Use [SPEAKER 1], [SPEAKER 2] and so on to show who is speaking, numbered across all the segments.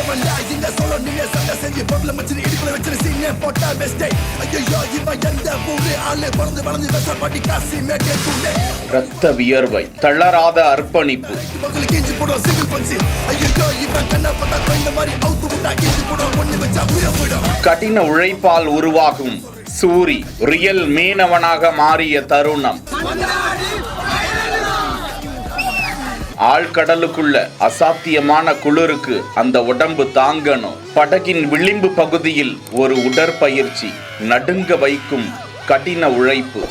[SPEAKER 1] எவன்டா இந்த சோலோ நீங்க சண்டை செஞ்சு பொருளை வச்சு இடுப்புல வச்சு சீனே போட்டா பெஸ்டே ஐயோ இவன் எந்த ஊரு ஆளு பிறந்து வளர்ந்து விவசாயப்பட்டி காசி மேட்டே தூண்டே
[SPEAKER 2] ரத்த வியர்வை தளராத அர்ப்பணிப்பு
[SPEAKER 1] மக்களுக்கு இஞ்சி போடும் சிவில் பஞ்சு ஐயோ இவன் கண்ணை பார்த்தா கொய்ந்த மாதிரி அவுத்து விட்டா இஞ்சி போடும் ஒண்ணு வச்சா உயிரை போயிடும்.
[SPEAKER 2] கடின உழைப்பால் உருவாகும் சூரி ரியல் மீனவனாக மாறிய தருணம். ஆழ்கடலுக்குள்ள அசாத்தியமான குளிருக்கு அந்த உடம்பு தாங்கணும். படகின் விளிம்பு பகுதியில் ஒரு உடற்பயிற்சி, நடுங்க வைக்கும் கடின உழைப்பு.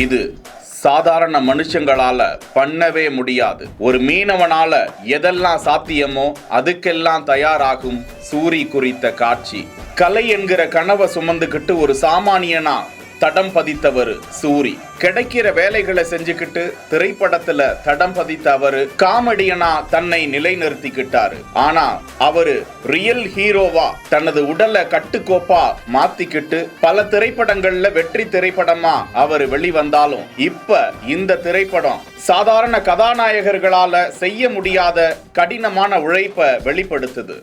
[SPEAKER 2] இது சாதாரண மனுஷங்களால பண்ணவே முடியாது. ஒரு மீனவனால எதெல்லாம் சாத்தியமோ அதுக்கெல்லாம் தயாராகும் சூரி குறித்த காட்சி. கலை என்கிற கனவை சுமந்துக்கிட்டு ஒரு சாமானியனா தடம் பதித்தவர் சூரி. கிடைக்கிற வேலைகளை செஞ்சுக்கிட்டு திரைப்படத்துல தடம் பதித்த அவரு காமெடியனா தன்னை நிலைநிறுத்திக்கிட்டாரு. ஆனா அவரு ரியல் ஹீரோவா தனது உடலை கட்டுக்கோப்பா மாத்திக்கிட்டு பல திரைப்படங்கள்ல வெற்றி திரைப்படமா அவர் வெளிவந்தாலும் இப்ப இந்த திரைப்படம் சாதாரண கதாநாயகர்களால செய்ய முடியாத கடினமான உழைப்பை வெளிப்படுத்துது.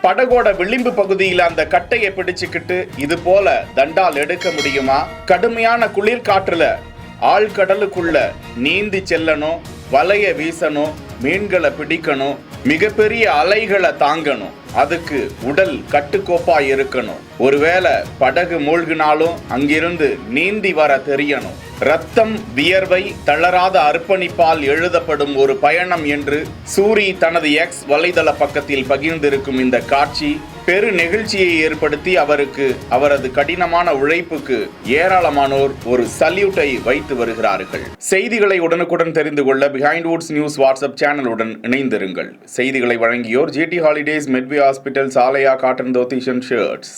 [SPEAKER 2] படகோட விளிம்பு பகுதியில் அந்த கட்டையை பிடிச்சுக்கிட்டு இது போல தண்டால் எடுக்க முடியுமா? கடுமையான குளிர்காற்றுல ஆழ்கடலுக்குள்ள நீந்தி செல்லணும், வலைய வீசணும், மீன்களை பிடிக்கணும், மிகப்பெரிய அலைகளை தாங்கணும். அதுக்கு உடல் கட்டுக்கோப்பா இருக்கணும். ஒருவேளை படகு மூழ்கினாலும் அங்கிருந்து நீந்தி வர தெரியணும். ரத்தம் வியர்வை தளராத அர்ப்பணிப்பால் எழுதப்படும் ஒரு பயணம் என்று சூரி தனது எக்ஸ் வலைதள பக்கத்தில் பகிர்ந்திருக்கும் இந்த காட்சி பெரு நெகிழ்ச்சியை ஏற்படுத்தி அவருக்கு அவரது கடினமான உழைப்புக்கு ஏராளமானோர் ஒரு சல்யூட்டை வைத்து வருகிறார்கள். செய்திகளை உடனுக்குடன் தெரிந்து கொள்ள பிஹைண்ட் வுட்ஸ் நியூஸ் வாட்ஸ்அப் சேனலுடன் இணைந்திருங்கள். செய்திகளை வழங்கியோர் ஜிடி ஹாலிடேஸ், மெட்வே ஹாஸ்பிட்டல், சாலையா காட்டன் தோத்திஷன் ஷர்ட்ஸ்.